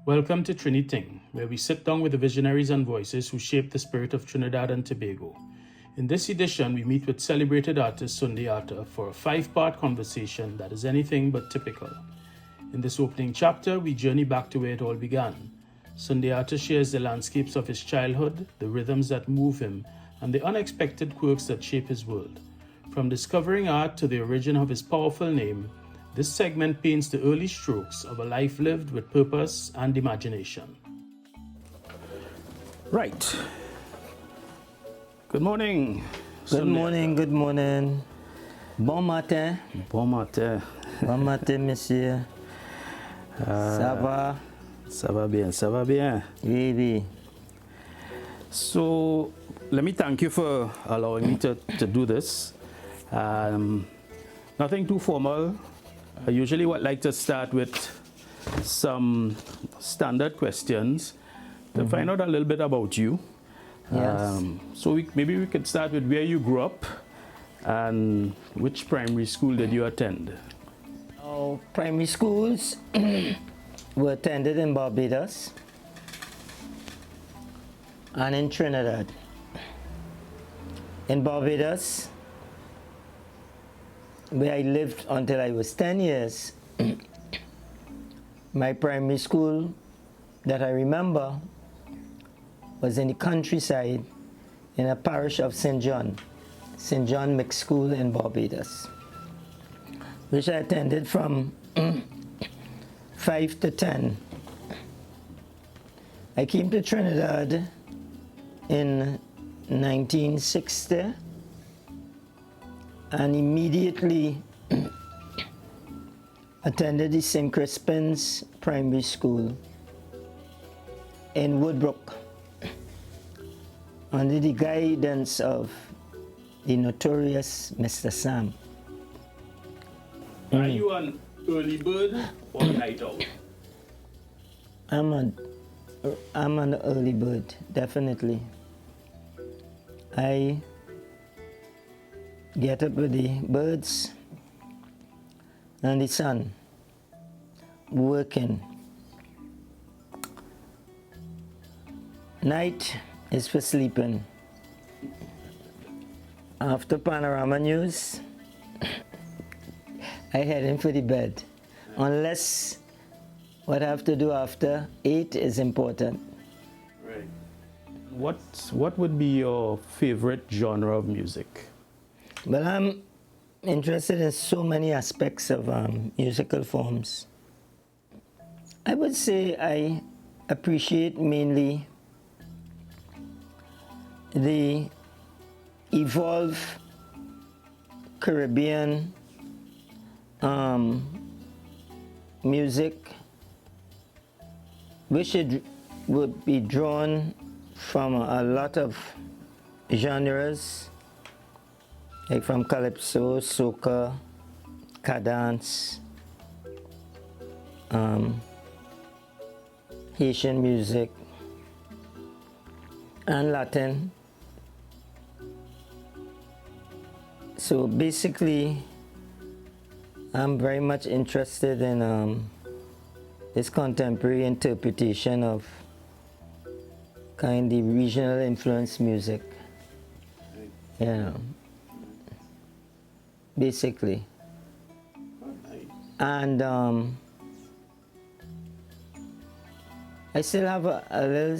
Welcome to Trini Ting, where we sit down with the visionaries and voices who shape the spirit of Trinidad and Tobago. In this edition, we meet with celebrated artist Sundiata for a 5-part conversation that is anything but typical. In this opening chapter, we journey back to where it all began. Sundiata shares the landscapes of his childhood, the rhythms that move him, and the unexpected quirks that shape his world. From discovering art to the origin of his powerful name, this segment paints the early strokes of a life lived with purpose and imagination. Right. Good morning. Good morning, good morning. Bon matin. Bon matin. Bon matin, monsieur. Ça va? Ça va bien, ça va bien. Oui, oui. So, let me thank you for allowing me to do this. Nothing too formal. I usually would like to start with some standard questions to find out a little bit about you. Yes. So maybe we could start with where you grew up and which primary school did you attend? Our primary schools were attended in Barbados and in Trinidad. In Barbados, where I lived until I was 10 years, my primary school that I remember was in the countryside in a parish of St. John Mixed School in Barbados, which I attended from 5 to 10. I came to Trinidad in 1960 and immediately attended the St. Crispin's Primary School in Woodbrook under the guidance of the notorious Mr. Sam. Are you an early bird or a night owl? I'm an early bird, definitely. I get up with the birds and the sun, working. Night is for sleeping. After Panorama News, I head in for the bed, unless what I have to do after 8 is important. Right. What would be your favorite genre of music? Well, I'm interested in so many aspects of musical forms. I would say I appreciate mainly the evolved Caribbean music, which it would be drawn from a lot of genres, like from calypso, soca, cadence, Haitian music, and Latin. So basically, I'm very much interested in this contemporary interpretation of kind of regional influence music. Yeah. Basically. And I still have a little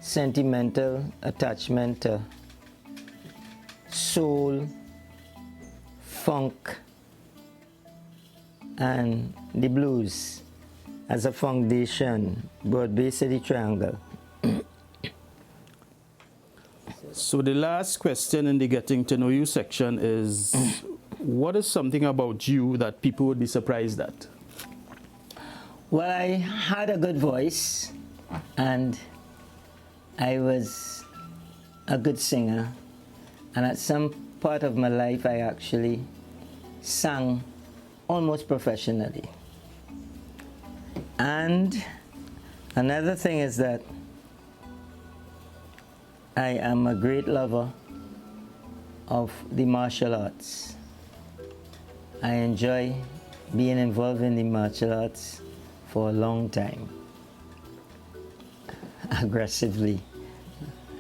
sentimental attachment to soul, funk, and the blues as a foundation, broad base of the triangle. So the last question in the getting to know you section is, what is something about you that people would be surprised at? Well, I had a good voice and I was a good singer, and at some part of my life I actually sang almost professionally. And another thing is that I am a great lover of the martial arts. I enjoy being involved in the martial arts for a long time. aggressively.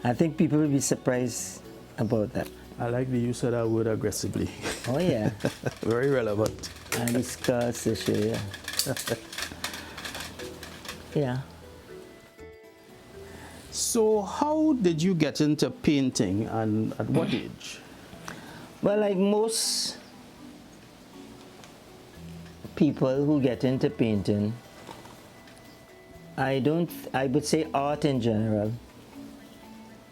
I think people will be surprised about that. I like the use of that word aggressively. Oh yeah, Very relevant. and the scars to show you. Yeah. So, how did you get into painting and at what age? Well, like most people who get into painting, I would say art in general.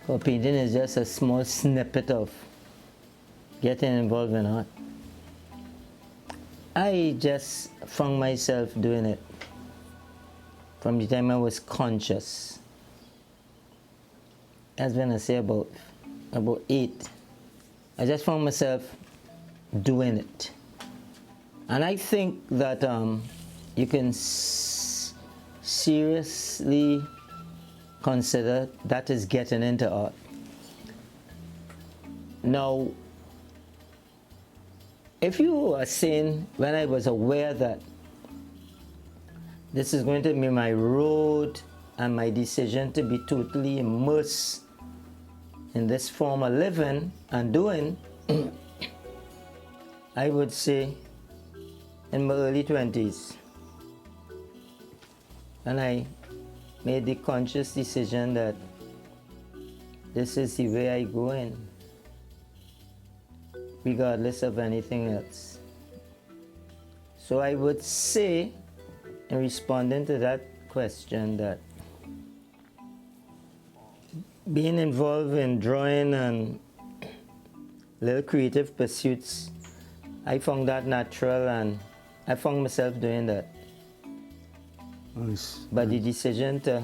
But painting is just a small snippet of getting involved in art. I just found myself doing it from the time I was conscious. That's when I say about 8. I just found myself doing it. And I think that you can seriously consider that is getting into art. Now, if you are saying when I was aware that this is going to be my road and my decision to be totally immersed in this form of living and doing, I would say in my early 20s. And I made the conscious decision that this is the way I go in, regardless of anything else. So I would say, in responding to that question, that being involved in drawing and little creative pursuits, I found that natural and I found myself doing that. Nice. But the decision to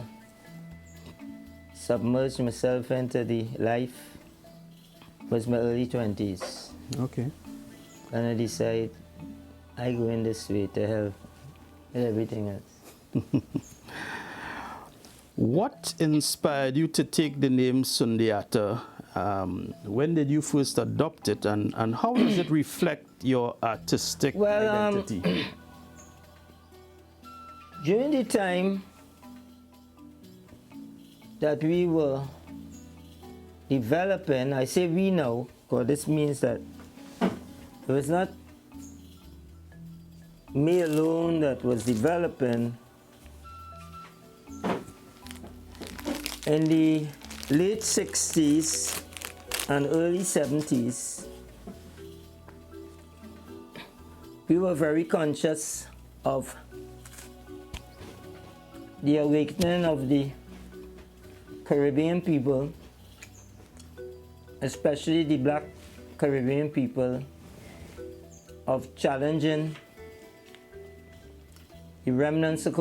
submerge myself into the life was my early 20s. Okay. And I decided I go in this way to hell with everything else. What inspired you to take the name Sundiata? When did you first adopt it, and how does it reflect your artistic identity? During the time that we were developing, I say we now, because this means that it was not me alone that was developing. In the late 60s and early 70s, we were very conscious of the awakening of the Caribbean people, especially the Black Caribbean people, of challenging the remnants of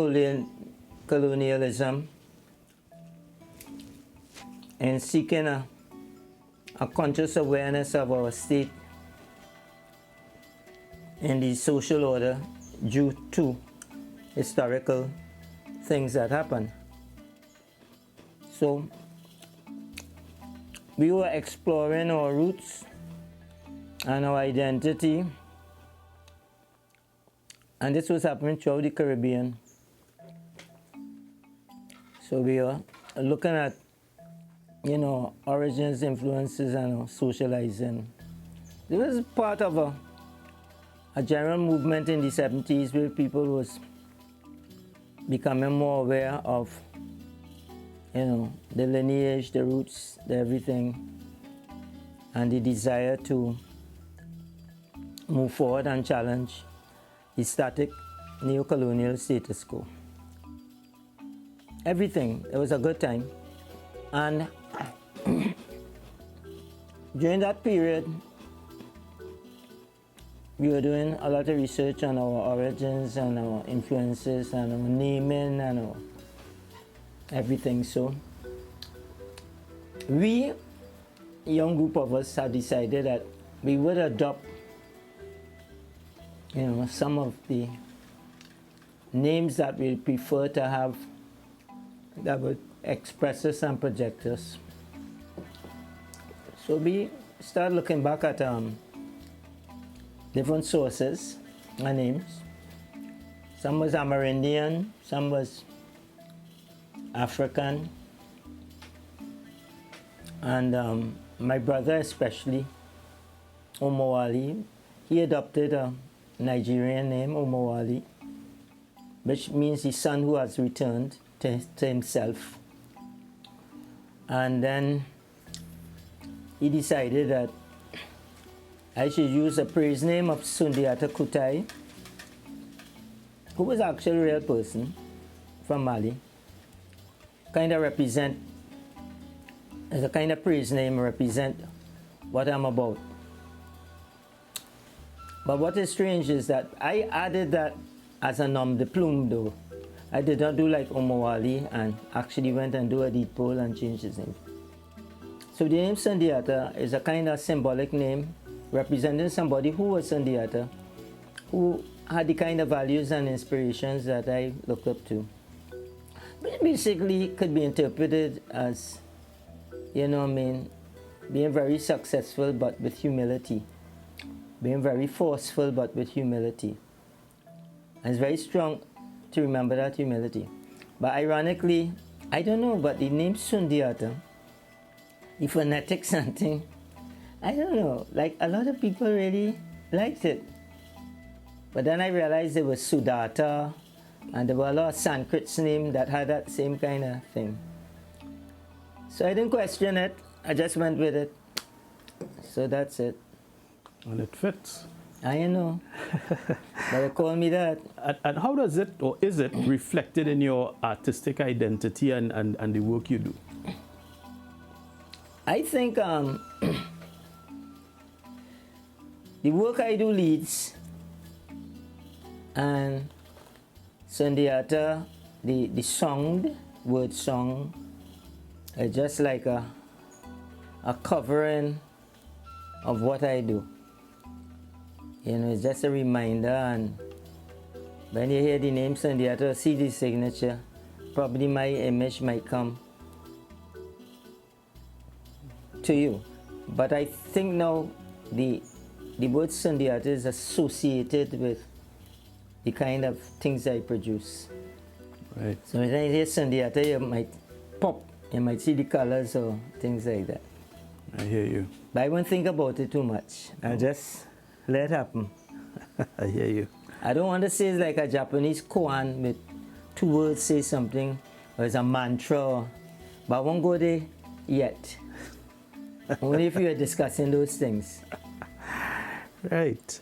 colonialism and seeking a conscious awareness of our state and the social order due to historical things that happened. So we were exploring our roots and our identity, and this was happening throughout the Caribbean. So we are looking at, origins, influences, and socializing. It was part of a general movement in the 70s where people was becoming more aware of, the lineage, the roots, the everything, and the desire to move forward and challenge the static neo-colonial status quo. Everything. It was a good time. And during that period, we were doing a lot of research on our origins and our influences and our naming and our everything. So we, a young group of us, had decided that we would adopt, some of the names that we prefer to have that would express us and project us. So we started looking back at different sources and names. Some was Amerindian, some was African, And my brother especially, Omowali, he adopted a Nigerian name, Omowali, which means the son who has returned to himself. And then he decided that I should use a praise name of Sundiata Kutai, who was actually a real person from Mali. Kind of represent, as a kind of praise name, represent what I'm about. But what is strange is that I added that as a nom de plume though. I did not do like Omowali and actually went and do a deed poll and changed his name. So the name Sundiata is a kind of symbolic name representing somebody who was Sundiata, who had the kind of values and inspirations that I looked up to. Which basically could be interpreted as, being very successful but with humility. Being very forceful but with humility. And it's very strong to remember that humility. But ironically, I don't know, but the name Sundiata, the phonetic something, I don't know, like a lot of people really liked it. But then I realized there was Sudata, and there were a lot of Sanskrit names that had that same kind of thing. So I didn't question it, I just went with it. So that's it. And it fits. I know. But they call me that. And how does it, or is it, reflected in your artistic identity and the work you do? I think the work I do leads, and Sundiata, the song, word song, is just like a covering of what I do. It's just a reminder, and when you hear the name Sundiata, see the signature, probably my image might come to you. But I think now the word Sundiata is associated with the kind of things I produce. Right. So when you hear Sundiata, you might pop, you might see the colors or things like that. I hear you. But I won't think about it too much. I'll just let it happen. I hear you. I don't want to say it's like a Japanese koan with two words say something, or it's a mantra, but I won't go there yet. Only if you are discussing those things. Right.